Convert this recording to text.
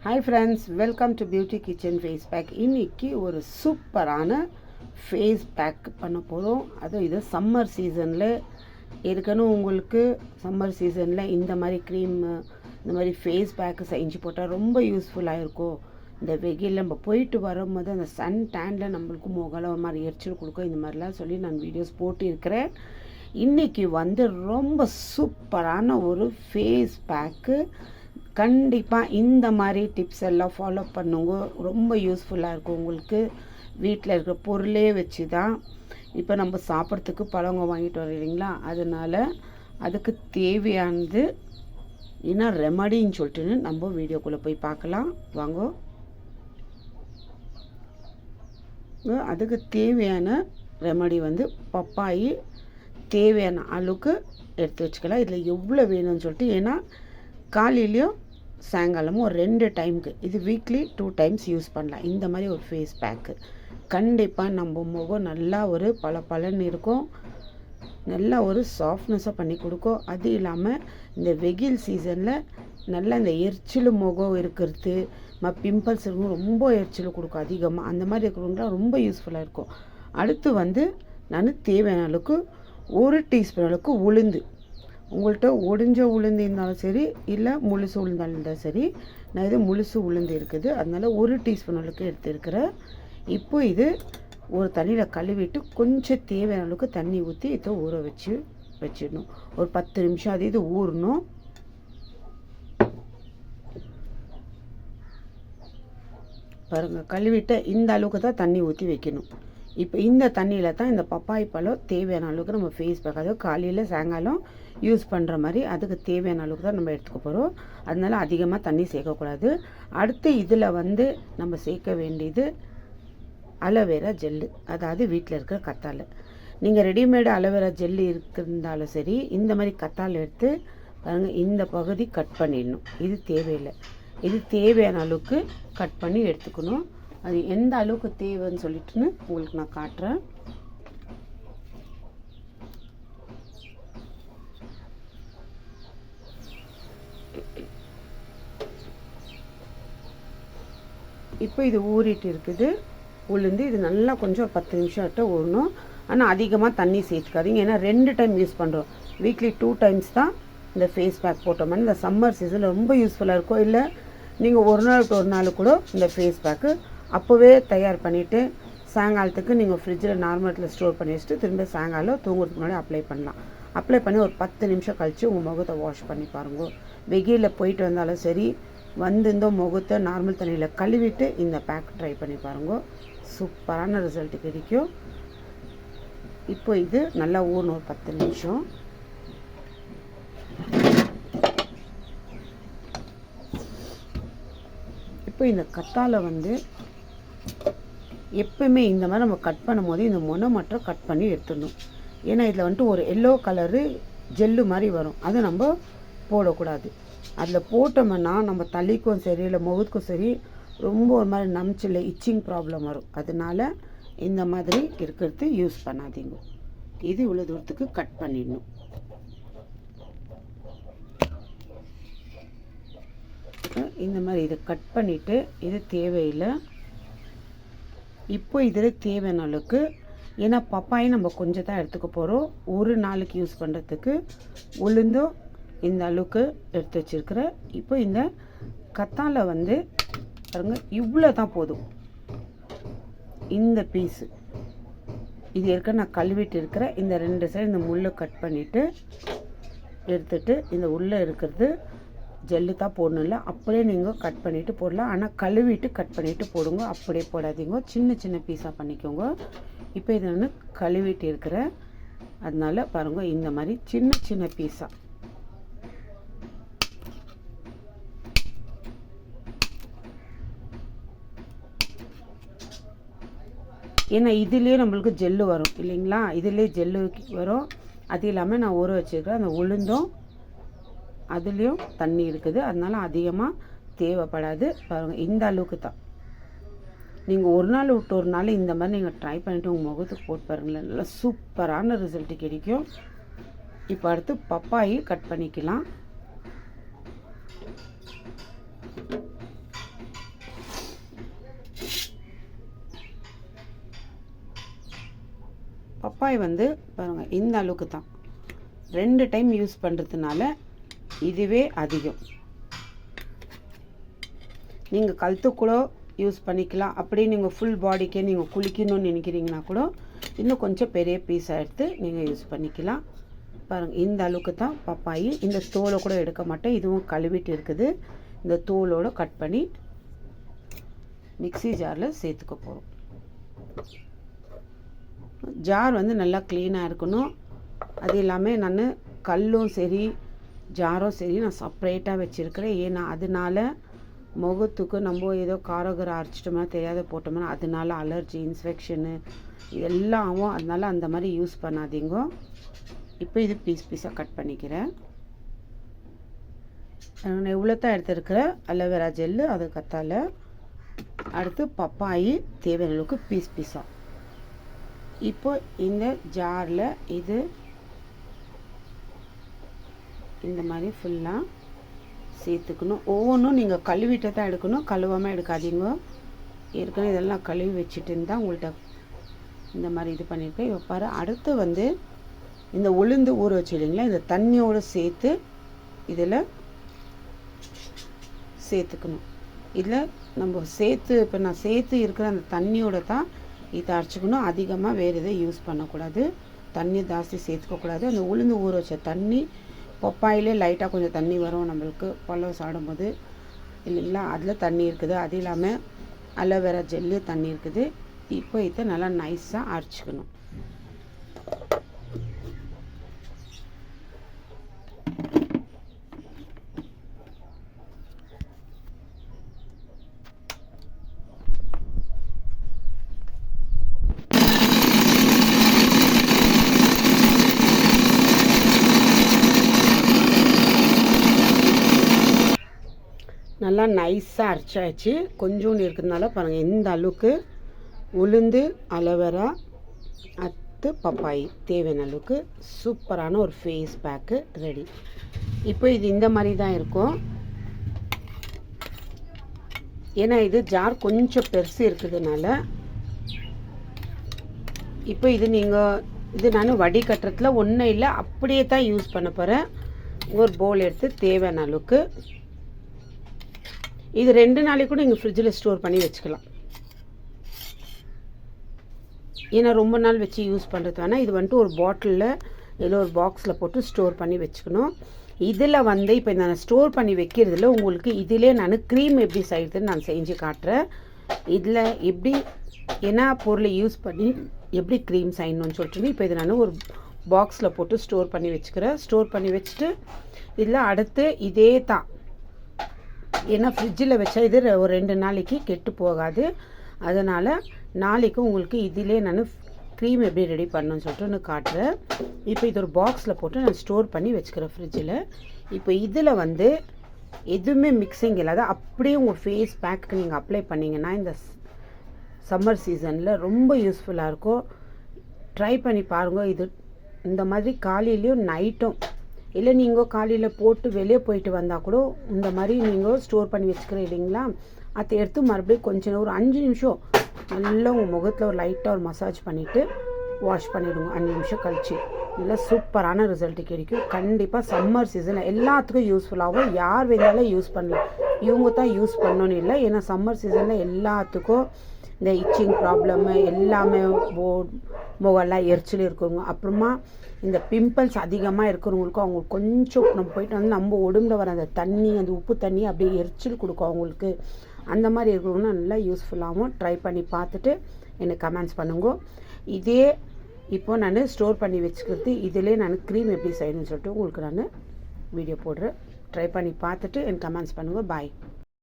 Hi friends, welcome to beauty kitchen face pack. இன்றைக்கி ஒரு சூப்பரான ஃபேஸ் பேக் பண்ண போகிறோம். அதுவும் இது சம்மர் சீசனில் இருக்கணும். உங்களுக்கு சம்மர் சீசனில் இந்த மாதிரி க்ரீம், இந்த மாதிரி ஃபேஸ் பேக்கு செஞ்சு போட்டால் ரொம்ப யூஸ்ஃபுல்லாக இருக்கும். இந்த வெயில் நம்ம போயிட்டு வரும்போது அந்த சன் டேனில் நம்மளுக்கு முகல ஒரு மாதிரி எரிச்சல் கொடுக்கும். இந்த மாதிரிலாம் சொல்லி நான் வீடியோஸ் போட்டிருக்கிறேன். இன்றைக்கி ரொம்ப சூப்பரான ஒரு ஃபேஸ் பேக்கு. கண்டிப்பாக இந்த மாதிரி டிப்ஸ் எல்லாம் ஃபாலோ பண்ணுங்க. ரொம்ப யூஸ்ஃபுல்லாக இருக்கும் உங்களுக்கு. வீட்டில் இருக்கிற பொருளே வச்சு தான் இப்போ நம்ம சாப்பிட்றதுக்கு பழங்க வாங்கிட்டு வரோம் இல்லைங்களா, அதனால் அதுக்கு தேவையானது என்ன ரெமடின்னு சொல்லிட்டு நம்ம வீடியோக்குள்ளே போய் பார்க்கலாம் வாங்க. அதுக்கு தேவையான ரெமடி பப்பாயி தேவையான அளவுக்கு எடுத்து வச்சுக்கலாம். இதில் எவ்வளோ வேணும்னு சொல்லிட்டு, ஏன்னா காலையிலையும் சாயங்காலமும் ஒரு 2 டைமுக்கு, இது வீக்லி 2 டைம்ஸ் யூஸ் பண்ணலாம். இந்த மாதிரி ஒரு ஃபேஸ் பேக்கு கண்டிப்பாக நம்ம முகம் நல்லா ஒரு பளபளன்னு இருக்கும், நல்லா ஒரு சாஃப்ட்னஸாக பண்ணி கொடுக்கும். அது இல்லாமல் இந்த வெயில் சீசனில் நல்லா இந்த எரிச்சல் முகம் இருக்கிறது, பிம்பிள்ஸ் இருக்கும், ரொம்ப எரிச்சல் கொடுக்கும் அதிகமாக. அந்த மாதிரி இருக்கிறவங்களாம் ரொம்ப யூஸ்ஃபுல்லாக இருக்கும். அடுத்து நான் தேவையான அளவுக்கு 1 டீஸ்பூன் அளவுக்கு உளுந்து, உங்கள்கிட்ட ஒடிஞ்ச உளுந்து இருந்தாலும் சரி, இல்லை முழுசு உளுந்தாலும் இருந்தாலும் சரி. நான் இது முழுசு உளுந்து இருக்குது, அதனால் 1 டீஸ்பூன் அளவுக்கு எடுத்துருக்கிறேன். இப்போ இது ஒரு தண்ணியில் கழுவிட்டு கொஞ்சம் தேவையான அளவுக்கு தண்ணி ஊற்றி இதை ஊற வச்சிடணும். ஒரு 10 நிமிஷம் இது ஊறணும். பாருங்கள், கழுவிட்டு இந்த அளவுக்கு தான் தண்ணி ஊற்றி வைக்கணும். இப்போ இந்த தண்ணியில் தான் இந்த பப்பாய் பழம் தேவையான அளவுக்கு நம்ம ஃபேஸ் பேக், அதாவது காலையில் சாயங்காலம் யூஸ் பண்ணுற மாதிரி அதுக்கு தேவையான அளவுக்கு தான் நம்ம எடுத்துக்க போகிறோம். அதனால் அதிகமாக தண்ணி சேர்க்கக்கூடாது. அடுத்து இதில் நம்ம சேர்க்க வேண்டியது அலோவேரா ஜெல்லு, அதாவது வீட்டில் இருக்கிற கத்தாழை. நீங்கள் ரெடிமேடு அலோவேரா ஜெல்லு இருந்தாலும் சரி, இந்த மாதிரி கத்தாழை எடுத்து பாருங்கள், இந்த பகுதி கட் பண்ணிடணும். இது தேவையில்லை, இது தேவையான அளவுக்கு கட் பண்ணி எடுத்துக்கணும். அது எந்த அளவுக்கு தேவைன்னு சொல்லிட்டுன்னு உங்களுக்கு நான் காட்டுறேன். இப்போ இது ஊறிட்டு இருக்குது உளுந்து. இது நல்லா கொஞ்சம் 10 நிமிஷம் ஊறணும். ஆனால் அதிகமாக தண்ணி சேர்த்துக்காதீங்க, ஏன்னா 2 டைம் யூஸ் பண்ணுறோம். வீக்லி 2 டைம்ஸ் தான் இந்த ஃபேஸ் பேக் போட்டோம்னா இந்த சம்மர் சீசனில் ரொம்ப யூஸ்ஃபுல்லாக இருக்கும். இல்லை நீங்கள் ஒரு நாள் கூட இந்த ஃபேஸ் பேக்கு அப்போவே தயார் பண்ணிவிட்டு சாயங்காலத்துக்கு நீங்கள் ஃப்ரிட்ஜில் நார்மலில் ஸ்டோர் பண்ணி வச்சுட்டு திரும்ப சாயங்காலம் தூங்குறதுக்கு முன்னாடி அப்ளை பண்ணலாம். அப்ளை பண்ணி ஒரு 10 நிமிஷம் கழித்து உங்கள் முகத்தை வாஷ் பண்ணி பாருங்க. வெயிலில் போயிட்டு வந்தாலும் சரி, இந்த முகத்தை நார்மல் தண்ணியில் கழுவிட்டு இந்த பேக் ட்ரை பண்ணி பாருங்க. சூப்பரான ரிசல்ட் கிடைக்கும். இப்போ இது நல்லா ஊறணும் ஒரு 10 நிமிஷம். இப்போ இந்த கத்தாழை எப்பவுமே இந்த மாதிரி நம்ம கட் பண்ணும் போது இந்த முனை மட்டும் கட் பண்ணி எடுத்துடணும். ஏன்னா இதில் ஒரு எல்லோ கலரு ஜெல்லு மாதிரி வரும், அதை நம்ம போடக்கூடாது. அதில் போட்டோம்னா நம்ம தலைக்கும் சரி இல்லை முகத்துக்கும் சரி ரொம்ப ஒரு மாதிரி நம்பிச்சில் இச்சிங் ப்ராப்ளம் வரும். அதனால இந்த மாதிரி இருக்கிறது யூஸ் பண்ணாதீங்க. இது இவ்வளோ தூரத்துக்கு கட் பண்ணிடணும். இந்த மாதிரி இதை கட் பண்ணிவிட்டு, இது தேவையில்லை. இப்போ இதில் தேவையான அளவுக்கு, ஏன்னா பப்பாயை நம்ம கொஞ்சம் தான் எடுத்துக்க போகிறோம், ஒரு நாளைக்கு யூஸ் பண்ணுறதுக்கு உளுந்தும் இந்த அளவுக்கு எடுத்து வச்சுருக்கிறேன். இப்போ இந்த கத்தாழை பாருங்க, இவ்வளோ தான் போதும். இந்த பீஸு இது நான் கழுவிட்டு இருக்கிறேன். இந்த 2 சைடு இந்த முள்ளை கட் பண்ணிவிட்டு எடுத்துட்டு, இந்த உள்ளே இருக்கிறது ஜெல்லு தான் போடணும். இல்லை அப்படியே நீங்கள் கட் பண்ணிவிட்டு போடலாம், ஆனால் கழுவிட்டு கட் பண்ணிவிட்டு போடுங்க, அப்படியே போடாதீங்க. சின்ன சின்ன பீஸாக பண்ணிக்கோங்க. இப்போ இதை நான் கழுவிட்டு இருக்கிறேன், அதனால் பாருங்கள் இந்த மாதிரி சின்ன சின்ன பீஸாக. ஏன்னா இதுலேயே நம்மளுக்கு ஜெல்லு வரும் இல்லைங்களா, இதுலேயே ஜெல்லு வரும். அது இல்லாமல் நான் ஊற வச்சுருக்கிறேன் அந்த உளுந்தும், அதுலேயும் தண்ணி இருக்குது, அதனால் அதிகமாக தேவைப்படாது. பாருங்கள், இந்த அளவுக்கு தான். நீங்கள் ஒரு நாள் விட்டு ஒரு நாள் இந்த மாதிரி நீங்கள் ட்ரை பண்ணிவிட்டு உங்கள் முகத்துக்கு போட்டு பாருங்களேன், நல்லா சூப்பரான ரிசல்ட்டு கிடைக்கும். இப்போ அடுத்து பப்பாயி கட் பண்ணிக்கலாம். பப்பாய் வந்து பாருங்கள் இந்த அளவுக்கு தான், 2 டைம் யூஸ் பண்ணுறதுனால இதுவே அதிகம். நீங்கள் கழுத்துக்கூட யூஸ் பண்ணிக்கலாம். அப்படியே நீங்கள் ஃபுல் பாடிக்கே நீங்கள் குளிக்கணும்னு நினைக்கிறீங்கன்னா கூட இன்னும் கொஞ்சம் பெரிய பீஸாக எடுத்து நீங்கள் யூஸ் பண்ணிக்கலாம். பாருங்கள் இந்த அளவுக்கு தான் பப்பாயி. இந்த தோலை கூட எடுக்க மாட்டேன், இதுவும் கழுவிட்டு இருக்குது. இந்த தோலோடு கட் பண்ணி மிக்ஸி ஜாரில் சேர்த்துக்க போகிறோம். ஜார் வந்து நல்லா க்ளீனாக இருக்கணும். அது இல்லாமல் நான் கல்லும் சரி ஜாரும் சரி நான் செப்ரேட்டாக வச்சுருக்கிறேன். ஏன்னா அதனால முகத்துக்கு நம்ம ஏதோ காரகரை அரைச்சிட்டோம்னா தெரியாத போட்டோம்னா அதனால அலர்ஜி இன்ஃபெக்ஷனு இதெல்லாம் ஆகும். அதனால் அந்த மாதிரி யூஸ் பண்ணாதீங்க. இப்போ இது பீஸாக கட் பண்ணிக்கிறேன். நான் எவ்வளோ தான் எடுத்துருக்கிறேன் அலோவேரா ஜெல்லு, அது கத்தால. அடுத்து பப்பாயி தேவையான அளவுக்கு பீஸாக. இப்போ இந்த ஜாரில் இது இந்த மாதிரி ஃபுல்லாக சேர்த்துக்கணும். ஒவ்வொன்றும் நீங்கள் கழுவிட்டு தான் எடுக்கணும், கழுவாமல் எடுக்காதீங்க. ஏற்கனவே இதெல்லாம் கழுவி வச்சுட்டு இருந்தால் உங்கள்கிட்ட இந்த மாதிரி இது பண்ணியிருக்கேன். இப்போ பாரு, அடுத்து வந்து இந்த உளுந்து ஊற வச்சுருங்களா, இந்த தண்ணியோடு சேர்த்து இதில் சேர்த்துக்கணும். இதில் நம்ம இப்போ நான் சேர்த்து இருக்கிற அந்த தண்ணியோட தான் இதை அரைச்சிக்கணும். அதிகமாக வேறு எதை யூஸ் பண்ணக்கூடாது, தண்ணி ஜாஸ்தி சேர்த்துக்கக்கூடாது. அந்த உளுந்து ஊற வச்ச தண்ணி, பப்பாயிலே லைட்டாக கொஞ்சம் தண்ணி வரும் நம்மளுக்கு பழம் சாடும்போது இல்லைங்களா, அதில் தண்ணி இருக்குது. அது இல்லாமல் அலோவேரா ஜெல்லு தண்ணி இருக்குது. இப்போ இதை நல்லா நைஸாக அரைச்சிக்கணும். நல்லா நைஸாக அரைச்சாச்சு. கொஞ்சோண்டு இருக்கிறதுனால பாருங்கள் இந்த அளவுக்கு உளுந்து அலோவேரா அடுத்து பப்பாய் தேவையான அளவுக்கு சூப்பரான ஒரு ஃபேஸ் பேக்கு ரெடி. இப்போ இது இந்த மாதிரி தான் இருக்கும். ஏன்னா இது ஜார் கொஞ்சம் பெருசு இருக்குதுனால இப்போ இது நான் வடிகட்டுறதுல ஒன்றும் இல்லை, அப்படியே தான் யூஸ் பண்ண போகிறேன். ஒரு பவுல் எடுத்து தேவையான அளவுக்கு இது 2 நாளைக்கு கூட நீங்கள் ஃப்ரிட்ஜில் ஸ்டோர் பண்ணி வச்சுக்கலாம். ஏன்னா ரொம்ப நாள் வச்சு யூஸ் பண்ணுறது வேணால் இது வந்துட்டு ஒரு பாட்டிலில் இல்லை ஒரு பாக்ஸில் போட்டு ஸ்டோர் பண்ணி வச்சுக்கணும். இதில் வந்து இப்போ நான் ஸ்டோர் பண்ணி வைக்கிறதுல உங்களுக்கு இதிலே நான் க்ரீம் எப்படி செய்கிறதுன்னு நான் செஞ்சு காட்டுறேன். இதில் எப்படி என்ன பொருளை யூஸ் பண்ணி எப்படி க்ரீம் செய்யணும்னு சொல்லிட்டு இப்போ இதை நான் ஒரு பாக்ஸில் போட்டு ஸ்டோர் பண்ணி வச்சுக்கிறேன். ஸ்டோர் பண்ணி வச்சுட்டு இதில் அடுத்து இதே தான், ஏன்னா ஃப்ரிட்ஜில் வச்சா இது ஒரு 2 நாளைக்கு கெட்டு போகாது. அதனால் நாளைக்கு உங்களுக்கு இதிலே நான் க்ரீம் எப்படி ரெடி பண்ணணும்னு சொல்லிட்டு நான் காட்டுறேன். இப்போ இது ஒரு பாக்ஸில் போட்டு நான் ஸ்டோர் பண்ணி வச்சுக்கிறேன் ஃப்ரிட்ஜில். இப்போ இதில் வந்து எதுவுமே மிக்சிங் இல்லாத அப்படியே உங்கள் ஃபேஸ் பேக்கு நீங்கள் அப்ளை பண்ணிங்கன்னா இந்த சம்மர் சீசனில் ரொம்ப யூஸ்ஃபுல்லாக இருக்கும். ட்ரை பண்ணி பாருங்கள். இது இந்த மாதிரி காலையிலையும் நைட்டும் இல்லை நீங்கள் காலையில் போட்டு வெளியே போயிட்டு வந்தால் கூட இந்த மாதிரி நீங்கள் ஸ்டோர் பண்ணி வச்சுக்கிறேன் இல்லைங்களா, அதை எடுத்து மறுபடியும் கொஞ்சம் ஒரு 5 நிமிஷம் நல்லா உங்கள் முகத்தில் ஒரு லைட்டாக ஒரு மசாஜ் பண்ணிவிட்டு வாஷ் பண்ணிவிடுங்க. 5 நிமிஷம் கழிச்சு நல்லா சூப்பரான ரிசல்ட்டு கிடைக்கும். கண்டிப்பாக சம்மர் சீசனில் எல்லாத்துக்கும் யூஸ்ஃபுல்லாகவும் யார் வேணாலும் யூஸ் பண்ணலாம். இவங்க தான் யூஸ் பண்ணணும்னு இல்லை, ஏன்னா சம்மர் சீசனில் எல்லாத்துக்கும் இந்த இச்சிங் ப்ராப்ளம்மு எல்லாமே முகெல்லாம் எரிச்சல் இருக்குங்க. அப்புறமா இந்த பிம்பிள்ஸ் அதிகமாக இருக்கிறவங்களுக்கும் அவங்களுக்கு கொஞ்சம் நம்ம போயிட்டு வந்து நம்ம உடம்புல வர அந்த தண்ணி அந்த உப்பு தண்ணி அப்படியே எரிச்சல் கொடுக்கும் அவங்களுக்கு. அந்த மாதிரி இருக்கிறவங்கன்னா நல்லா யூஸ்ஃபுல்லாகவும் ட்ரை பண்ணி பார்த்துட்டு எனக்கு கமெண்ட்ஸ் பண்ணுங்க. இதே இப்போது நான் ஸ்டோர் பண்ணி வச்சுக்கிறது இதிலே நான் க்ரீம் எப்படி செய்யணும்னு சொல்லிட்டு உங்களுக்கு நான் வீடியோ போடுறேன். ட்ரை பண்ணி பார்த்துட்டு எனக்கு கமெண்ட்ஸ் பண்ணுங்கள். பாய்.